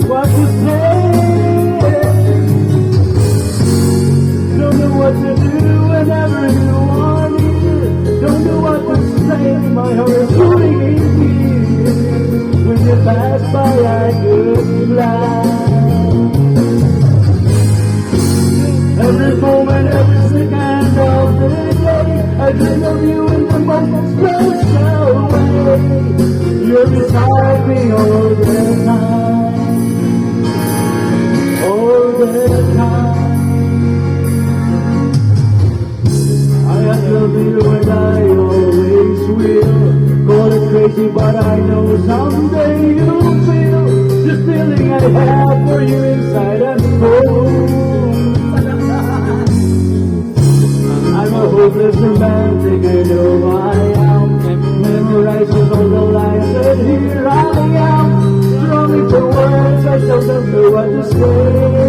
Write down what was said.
what to say. Don't know what to do whenever you want it. Don't know what to say. My heart is falling in tears. When you pass by, I could fly. Every moment, every second of the day, I dream of you in the most special way. You're beside me all the time, all the time. I love you and I always will. Call it crazy, but I know someday you'll feel the feeling I have for you inside and cold. I'm a hopeless romantic, I know I am. Memorized with all the lines, and here I am. Struggling for words, I don't know what to say.